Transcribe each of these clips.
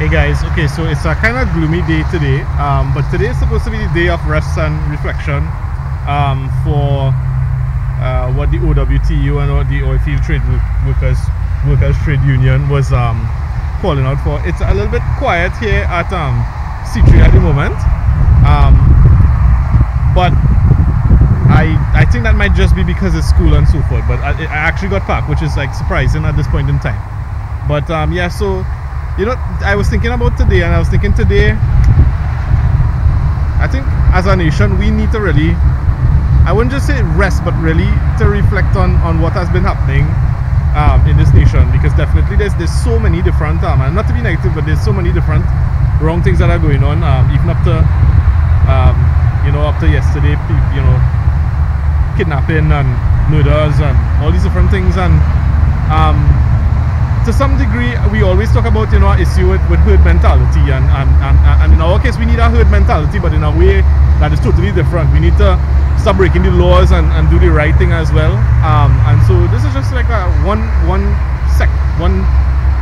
Hey guys, okay, so it's a kind of gloomy day today, but today is supposed to be the day of rest and reflection for what the OWTU and what the Oilfield Trade Workers Trade Union was calling out for. It's a little bit quiet here at C3 at the moment, but I think that might just be because it's school and so forth, but I actually got packed, which is like surprising at this point in time. But yeah, so you know, I was thinking about today, and I was thinking today, I think as a nation we need to really, I wouldn't just say rest, but really to reflect on what has been happening in this nation, because definitely there's so many different, and not to be negative, but there's so many different wrong things that are going on, even up to you know, up to yesterday, you know, kidnapping and murders and all these different things. And to some degree we always talk about, you know, our issue with herd mentality, and in our case we need a herd mentality, but in a way that is totally different. We need to stop breaking the laws and do the right thing as well. And so this is just like a one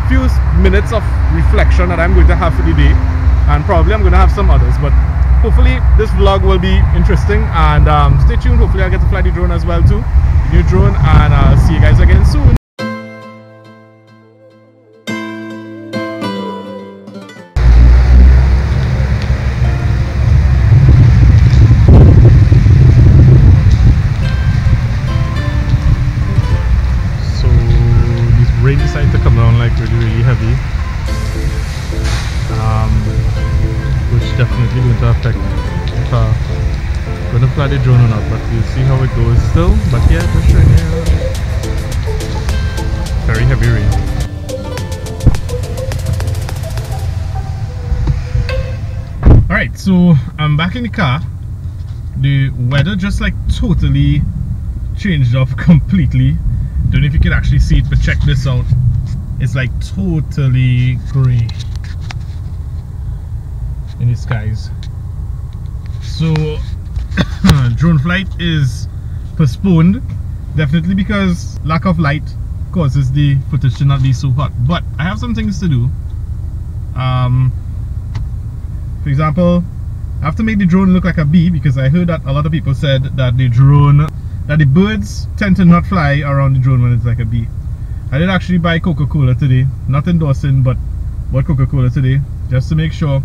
few minutes of reflection that I'm going to have for the day, and probably I'm going to have some others, but hopefully this vlog will be interesting. And stay tuned, hopefully I'll get to fly the drone as well too, new drone, and I'll see you guys again soon. Rain decided to come down like really heavy, which definitely going to affect if I'm going to fly the drone or not, but we'll see how it goes still. But yeah, just showing you very heavy rain. Alright, so I'm back in the car. The weather just like totally changed off completely. Don't know if you can actually see it, but check this out. It's like totally gray in the skies. So drone flight is postponed, definitely because lack of light causes the footage to not be so hot. But I have some things to do. For example, I have to make the drone look like a bee, because I heard that a lot of people said that the birds tend to not fly around the drone when it's like a bee. I did actually buy Coca-Cola today, not endorsing, but bought Coca-Cola today just to make sure.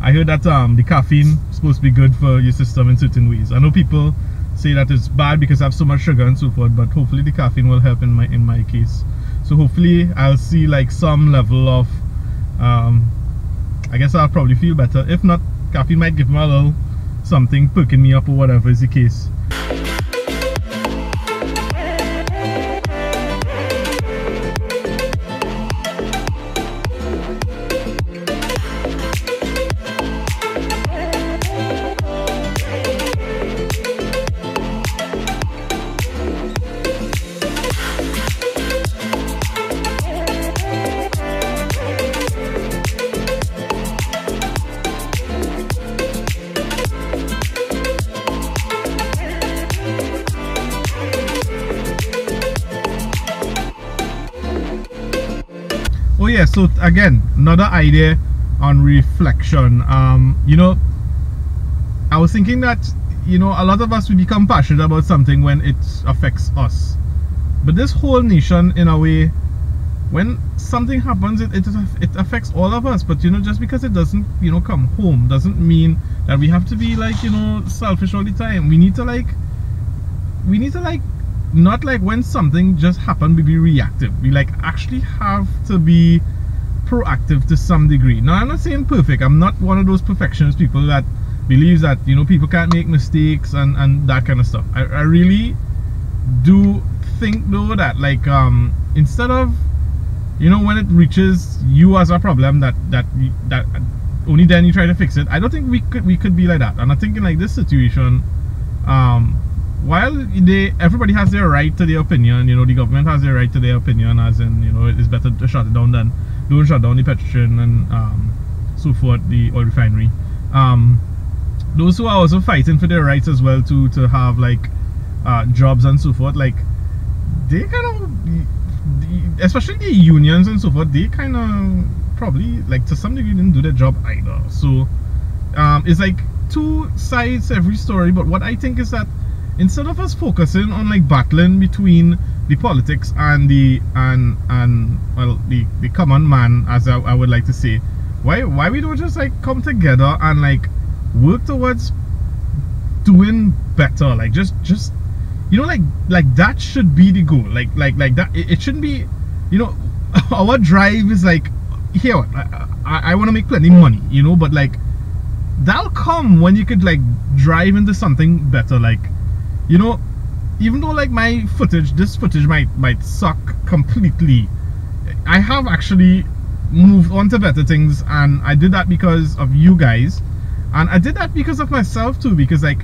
I heard that the caffeine is supposed to be good for your system in certain ways. I know people say that it's bad because I have so much sugar and so forth, but hopefully the caffeine will help in my case. So hopefully I'll see like some level of I guess I'll probably feel better. If not, caffeine might give me a little something, perking me up or whatever is the case. Oh yeah, so again, another idea on reflection. You know, I was thinking that, you know, a lot of us will become passionate about something when it affects us, but this whole nation, in a way, when something happens, it affects all of us. But you know, just because it doesn't, you know, come home doesn't mean that we have to be like, you know, selfish all the time. We need to not like when something just happened we be reactive. We like actually have to be proactive to some degree. Now, I'm not saying perfect. I'm not one of those perfectionist people that believes that, you know, people can't make mistakes and that kind of stuff. I really do think though that like instead of, you know, when it reaches you as a problem that only then you try to fix it, I don't think we could be like that. And I think in like this situation, while everybody has their right to their opinion, you know, the government has their right to their opinion, as in, you know, it's better to shut it down than don't shut down the petroleum and so forth, the oil refinery. Those who are also fighting for their rights as well to have like jobs and so forth, like they kind of, especially the unions and so forth, they kind of probably, like, to some degree didn't do their job either. So it's like two sides to every story. But what I think is that instead of us focusing on like battling between the politics and the common man, as I would like to say, why we don't just like come together and like work towards doing better? Like just you know, like that should be the goal. Like that it shouldn't be, you know, our drive is like, here I want to make plenty of money, you know, but like that'll come when you could like drive into something better. Like, you know, even though like this footage might suck completely, I have actually moved on to better things, and I did that because of you guys, and I did that because of myself too, because like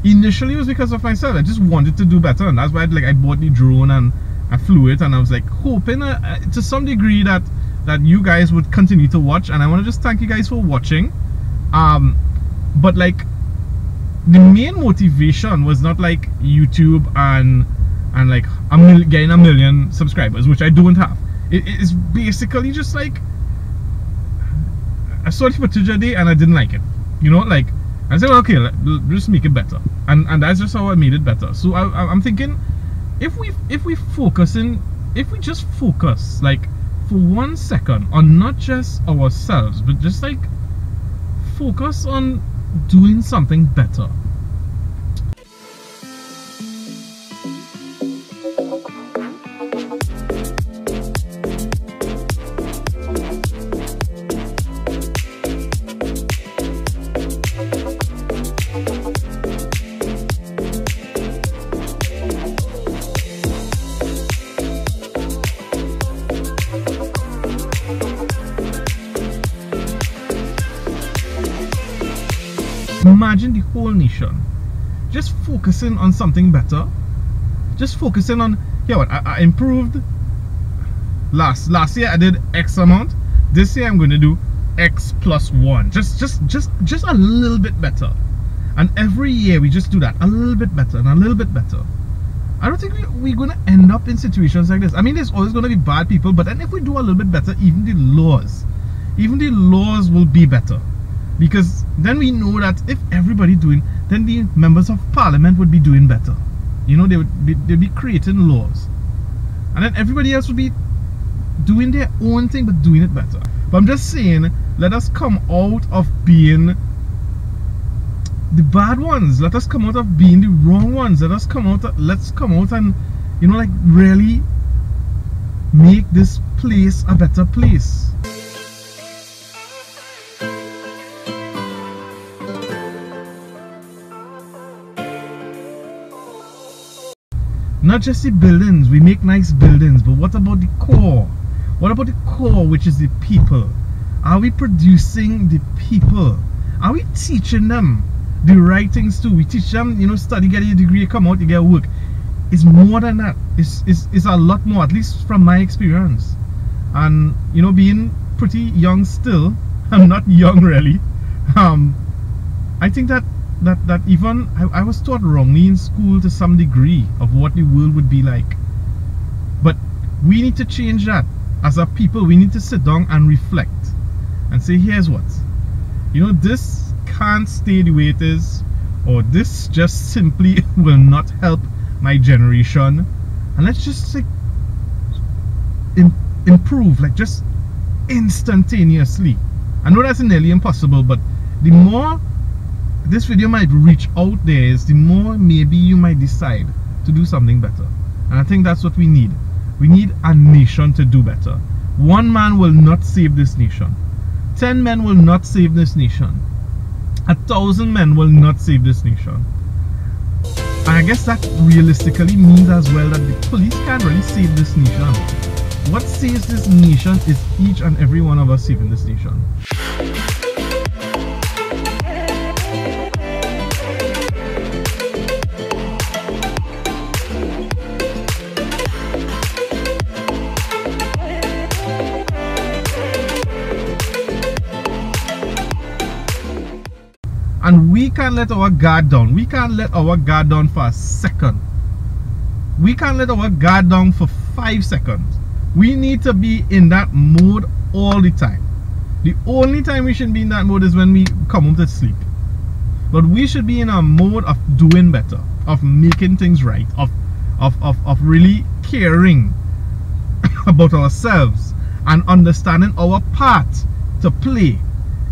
initially it was because of myself. I just wanted to do better, and that's why I bought the drone and I flew it, and I was like hoping to some degree that you guys would continue to watch. And I want to just thank you guys for watching. But like the main motivation was not like YouTube and like getting 1 million subscribers, which I don't have. It is basically just like I saw the footage a day and I didn't like it, you know, like I said, well, okay, just make it better, and that's just how I made it better. So I'm thinking, if we just focus like for 1 second on not just ourselves, but just like focus on doing something better. Imagine the whole nation just focusing on something better, just focusing on, yeah, what I improved last year. I did X amount. This year I'm going to do X plus 1, just a little bit better. And every year we just do that a little bit better and a little bit better. I don't think we're going to end up in situations like this. I mean, there's always going to be bad people, but then if we do a little bit better, even the laws will be better. Because then we know that if everybody doing, then the members of parliament would be doing better. You know, they'd be creating laws, and then everybody else would be doing their own thing but doing it better. But I'm just saying, let us come out of being the bad ones. Let us come out of being the wrong ones. Let's come out and, you know, like really make this place a better place. Not just the buildings, we make nice buildings, but what about the core? What about the core, which is the people? Are we producing the people? Are we teaching them the right things too? We teach them, you know, study, get a degree, come out, you get work. It's more than that. It's a lot more, at least from my experience. And, you know, being pretty young still, I'm not young really. I think that even I was taught wrongly in school to some degree of what the world would be like. But we need to change that. As a people, we need to sit down and reflect and say, here's what, you know, this can't stay the way it is, or this just simply will not help my generation, and let's just like improve, like just instantaneously. I know that's nearly impossible, but the more this video might reach out there, is the more maybe you might decide to do something better. And I think that's what we need. We need a nation to do better. 1 man will not save this nation. 10 men will not save this nation. 1,000 men will not save this nation. And I guess that realistically means as well that the police can't really save this nation. What saves this nation is each and every one of us saving this nation. And we can't let our guard down. We can't let our guard down for a second. We can't let our guard down for 5 seconds. We need to be in that mode all the time. The only time we shouldn't be in that mode is when we come home to sleep. But we should be in a mode of doing better, of making things right, of really caring about ourselves and understanding our part to play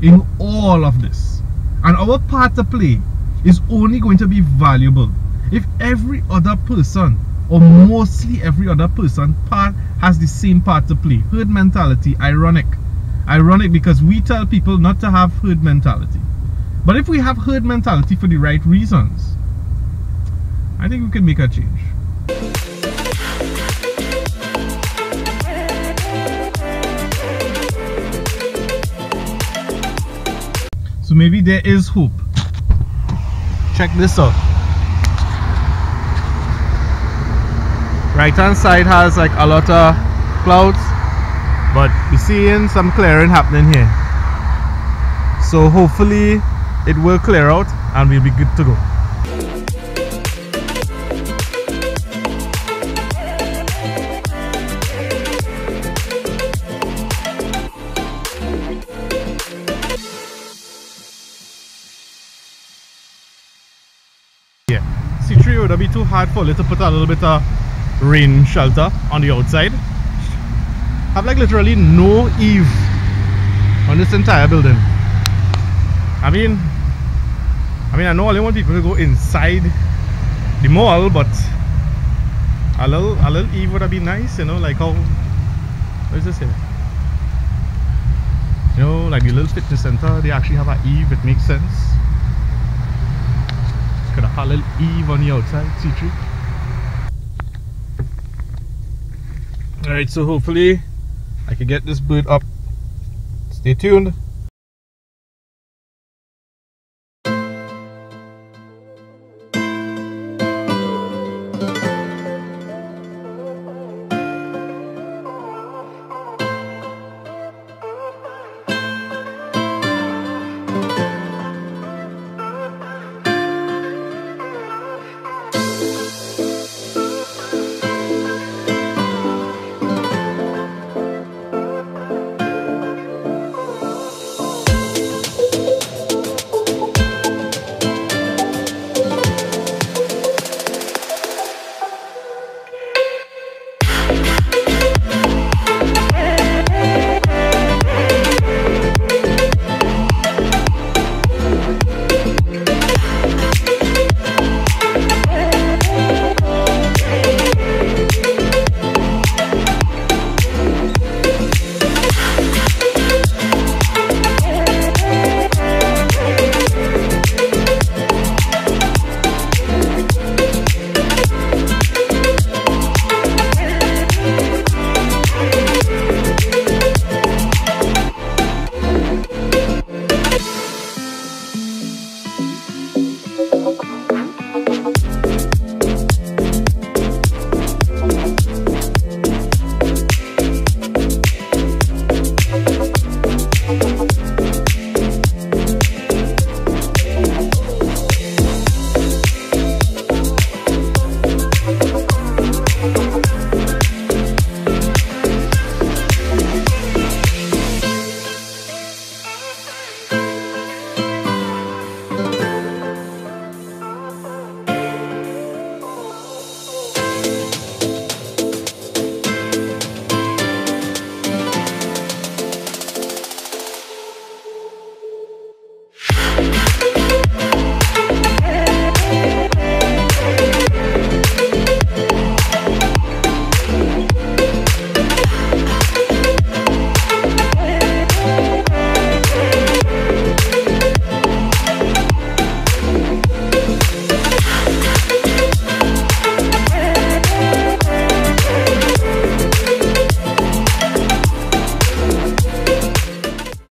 in all of this. And our part to play is only going to be valuable if every other person, or mostly every other person, has the same part to play. Herd mentality, ironic because we tell people not to have herd mentality. But if we have herd mentality for the right reasons, I think we can make a change. So maybe there is hope. Check this out. Right hand side has like a lot of clouds, but we're seeing some clearing happening here. So hopefully it will clear out and we'll be good to go. C3 would be too hard for it to put a little bit of rain shelter on the outside. Have like literally no eave on this entire building. I mean I know I want people to go inside the mall, but a little eave would be nice, you know, like how, what is this here? You know, like the little fitness center, they actually have an eave, it makes sense. Could have a little eave on the outside, C3. Alright, so hopefully I can get this bird up. Stay tuned.